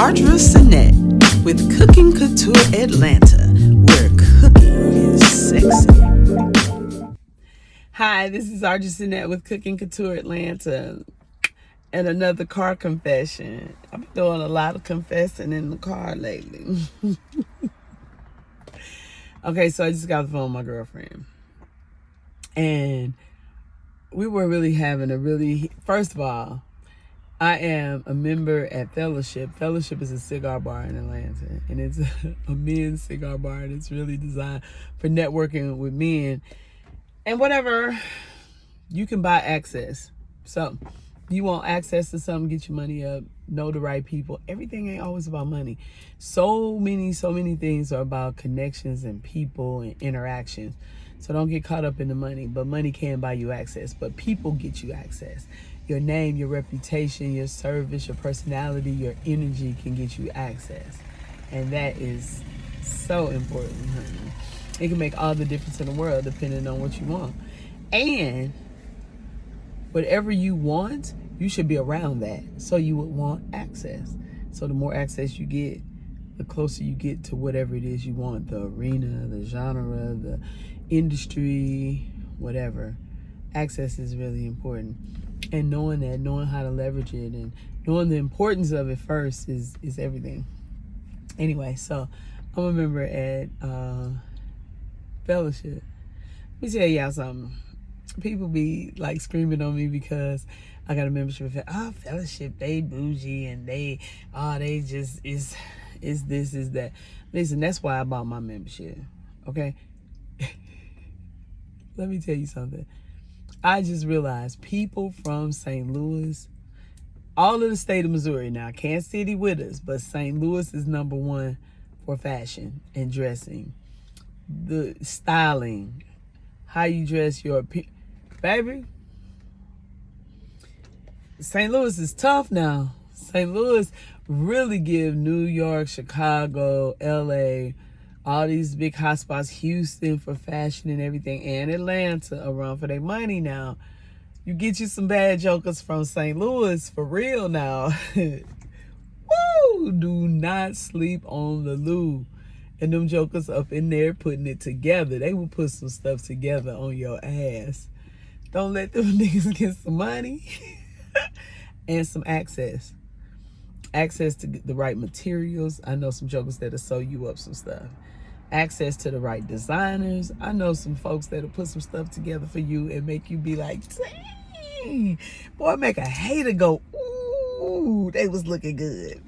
Ardra Sinet with Cooking Couture Atlanta, where cooking is sexy. Hi, this is Ardra Sinet with Cooking Couture Atlanta and another car confession. I've been doing a lot of confessing in the car lately. Okay, so I just got the phone with my girlfriend. And we were really having first of all, I am a member at Fellaship. Fellaship is a cigar bar in Atlanta, and it's a men's cigar bar, and it's really designed for networking with men. And whatever, you can buy access. So you want access to something, get your money up, know the right people. Everything ain't always about money. So many things are about connections and people and interactions. So don't get caught up in the money. But money can buy you access, but people get you access. Your name, your reputation, your service, your personality, your energy can get you access. And that is so important, honey. It can make all the difference in the world depending on what you want. And whatever you want, you should be around that. So you would want access. So the more access you get, the closer you get to whatever it is you want, the arena, the genre, the industry, whatever. Access is really important. And knowing that, knowing how to leverage it, and knowing the importance of it first is everything. Anyway, so I'm a member at Fellowship. Let me tell y'all something. People be like screaming on me because I got a membership. Fellowship, they bougie and they just is this, is that. Listen, that's why I bought my membership. Okay? Let me tell you something. I just realized people from St. Louis, all of the state of Missouri now, Kansas City with us, but St. Louis is number one for fashion and dressing. The styling, how you dress your baby. St. Louis is tough now. St. Louis really give New York, Chicago, LA, all these big hotspots, Houston for fashion and everything, and Atlanta a run for their money now. You get you some bad jokers from St. Louis for real now. Woo! Do not sleep on the Lou. And them jokers up in there putting it together. They will put some stuff together on your ass. Don't let them niggas get some money and some access. Access to the right materials. I know some jokers that'll sew you up some stuff. Access to the right designers. I know some folks that'll put some stuff together for you and make you be like, dang, boy, make a hater go, ooh, they was looking good.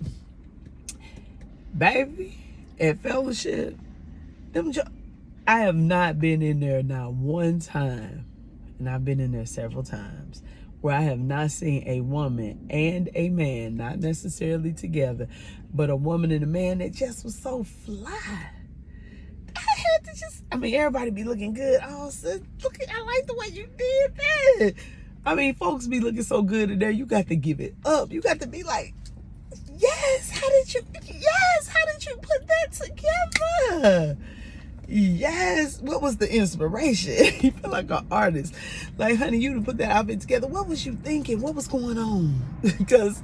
Baby, at Fellowship, I have not been in there not one time, and I've been in there several times, where I have not seen a woman and a man, not necessarily together, but a woman and a man that just was so fly. Everybody be looking good. Oh, sis, I like the way you did that. Folks be looking so good in there. You got to give it up. You got to be like, yes, how did you put that together? Yes, what was the inspiration? You feel like an artist. Like, honey, you to put that outfit together. What was you thinking? What was going on? Because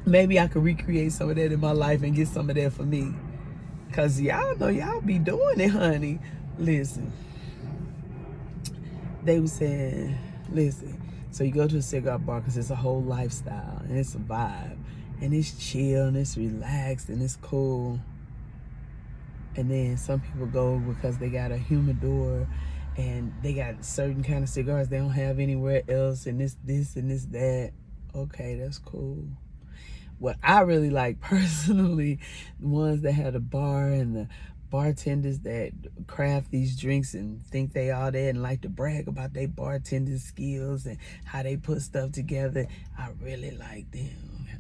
maybe I could recreate some of that in my life and get some of that for me. Because y'all know y'all be doing it, honey. Listen. They were saying, listen, so you go to a cigar bar because it's a whole lifestyle and it's a vibe. And it's chill and it's relaxed and it's cool. And then some people go because they got a humidor and they got certain kind of cigars they don't have anywhere else, and this and this that. Okay, that's cool. What I really like personally, the ones that have a bar and the bartenders that craft these drinks and think they all that and like to brag about their bartending skills and how they put stuff together. I really like them.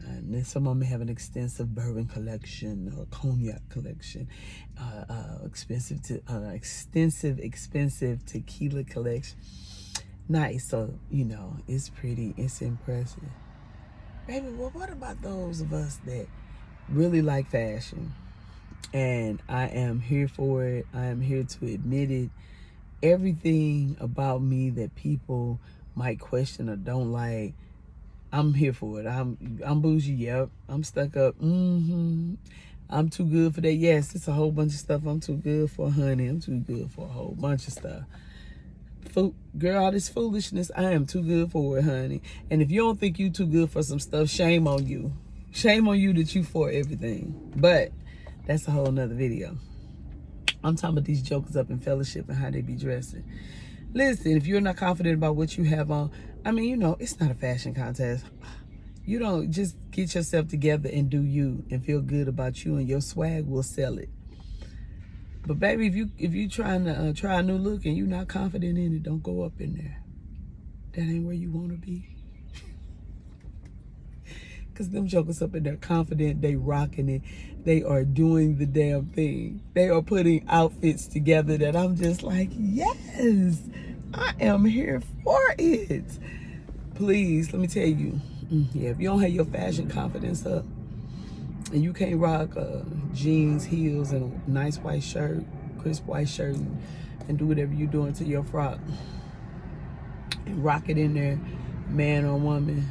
And then some of them have an extensive bourbon collection or cognac collection, expensive tequila collection. Nice. So, it's pretty, it's impressive. Baby, well, what about those of us that really like fashion? And I am here for it. I am here to admit it. Everything about me that people might question or don't like, I'm here for it. I'm bougie. Yep. I'm stuck up. I'm too good for that. Yes, it's a whole bunch of stuff I'm too good for, honey. I'm too good for a whole bunch of stuff. Girl, all this foolishness, I am too good for it, honey. And if you don't think you too good for some stuff, shame on you. Shame on you that you for everything. But that's a whole nother video. I'm talking about these jokers up in Fellowship and how they be dressing. Listen, if you're not confident about what you have on, I mean, you know, it's not a fashion contest. You don't just get yourself together and do you and feel good about you, and your swag will sell it. But baby, if you trying to try a new look and you're not confident in it, don't go up in there. That ain't where you want to be. Because them jokers up in there confident, they rocking it. They are doing the damn thing. They are putting outfits together that I'm just like, yes, I am here for it. Please, let me tell you, yeah, if you don't have your fashion confidence up, and you can't rock jeans, heels, and a nice white shirt, crisp white shirt, and do whatever you're doing to your frock, and rock it in there, man or woman.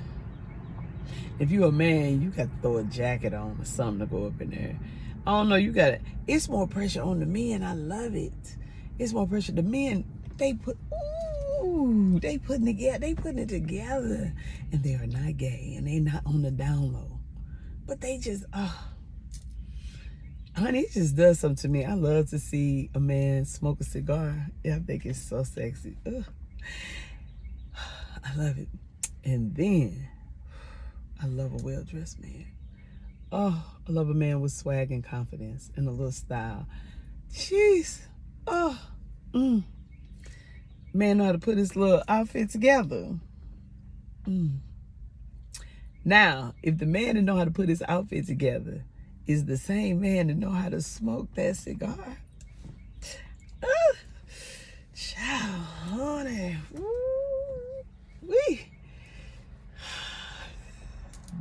If you're a man, you got to throw a jacket on or something to go up in there. I don't know, you got to, it's more pressure on the men. I love it. It's more pressure. The men, they putting it together, and they are not gay, and they not on the down low. But they just, honey, it just does something to me. I love to see a man smoke a cigar. Yeah, I think it's so sexy. Ugh. I love it. And then, I love a well-dressed man. Oh, I love a man with swag and confidence and a little style. Jeez. Oh, man know how to put his little outfit together. Now, if the man that know how to put his outfit together is the same man that know how to smoke that cigar, child, honey, wee.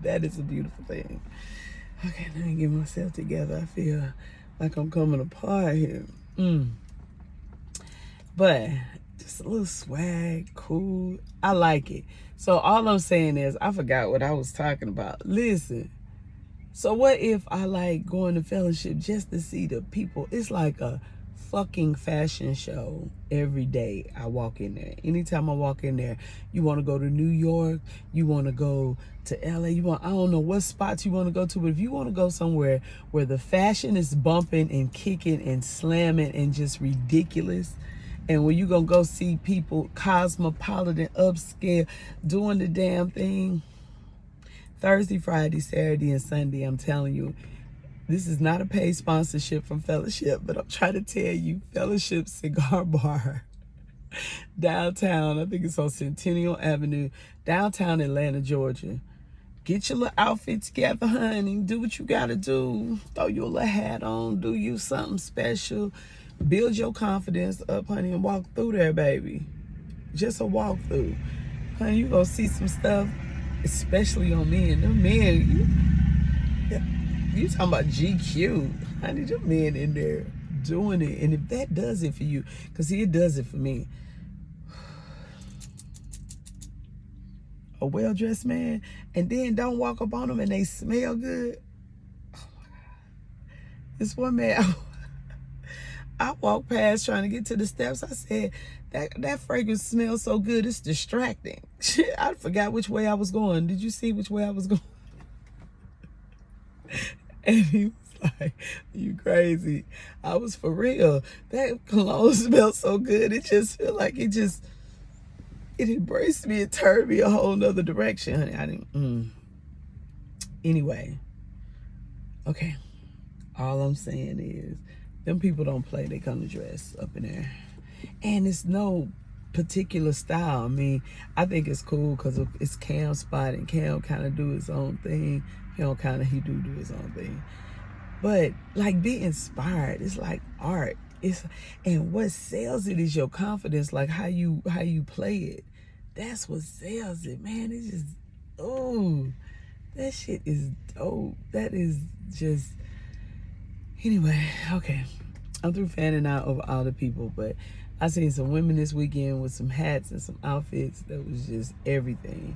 That is a beautiful thing. Okay, let me get myself together. I feel like I'm coming apart here. But just a little swag, cool. I like it. So all I'm saying is, I forgot what I was talking about. Listen, so what if I like going to Fellowship just to see the people? It's like a fucking fashion show every day I walk in there. Anytime I walk in there, you want to go to New York, you want to go to LA, I don't know what spots you want to go to, but if you want to go somewhere where the fashion is bumping and kicking and slamming and just ridiculous, and when you gonna go see people cosmopolitan, upscale, doing the damn thing, Thursday, Friday, Saturday, and Sunday, I'm telling you, this is not a paid sponsorship from Fellowship, but I'm trying to tell you, Fellowship Cigar Bar, downtown, I think it's on Centennial Avenue, downtown Atlanta, Georgia. Get your little outfit together, honey. Do what you gotta do. Throw your little hat on. Do you something special. Build your confidence up, honey, and walk through there, baby. Just a walk through. Honey, you gonna see some stuff, especially on men. Them men, you talking about GQ. Honey, them men in there doing it. And if that does it for you, because it does it for me. A well-dressed man, and then don't walk up on them and they smell good. Oh my God. This one man, I walked past trying to get to the steps. I said, that fragrance smells so good, it's distracting. I forgot which way I was going. Did you see which way I was going? And he was like, you crazy. I was for real. That cologne smelled so good. It just felt like it embraced me. It turned me a whole nother direction, honey. I didn't. Anyway. Okay. All I'm saying is, them people don't play. They come to dress up in there. And it's no particular style. I mean, I think it's cool because it's Cam's spot, and Cam kind of do his own thing. He do his own thing. But like, be inspired. It's like art. And what sells it is your confidence, like how you play it. That's what sells it, man. It's just, oh, that shit is dope. That is just, anyway, okay. I'm through fanning out over all the people, but I seen some women this weekend with some hats and some outfits that was just everything.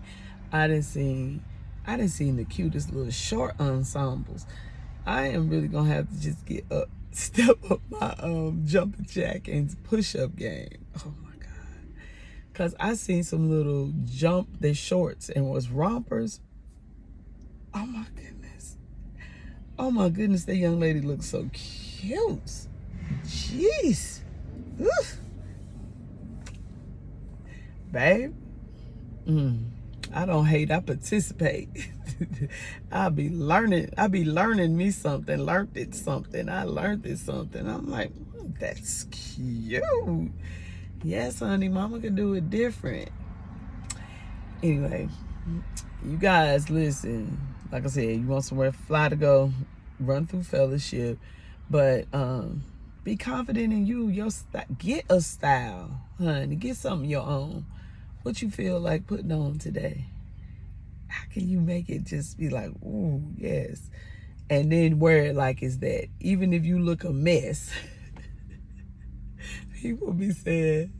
I didn't see the cutest little short ensembles. I am really gonna have to just step up my jumping jack and push up game. Oh my god! Cause I seen some little their shorts and was rompers. Oh my goodness! Oh my goodness! That young lady looks so cute. Jeez, oof. Babe. I don't hate, I participate. I be learning me something, learned it something. I'm like, that's cute. Yes, honey, mama can do it different. Anyway, you guys listen. Like I said, you want somewhere fly to go, run through Fellowship, but be confident in you. Get a style, honey. Get something your own. What you feel like putting on today? How can you make it just be like, ooh, yes. And then wear it like it's that. Even if you look a mess, people be saying,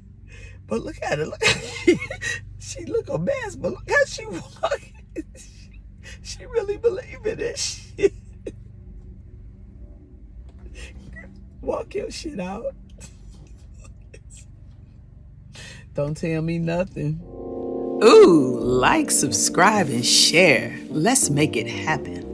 but look at her. Look at she look a mess, but look how she walking. She really believe in that shit. Walk your shit out. Don't tell me nothing. Ooh, like, subscribe, and share. Let's make it happen.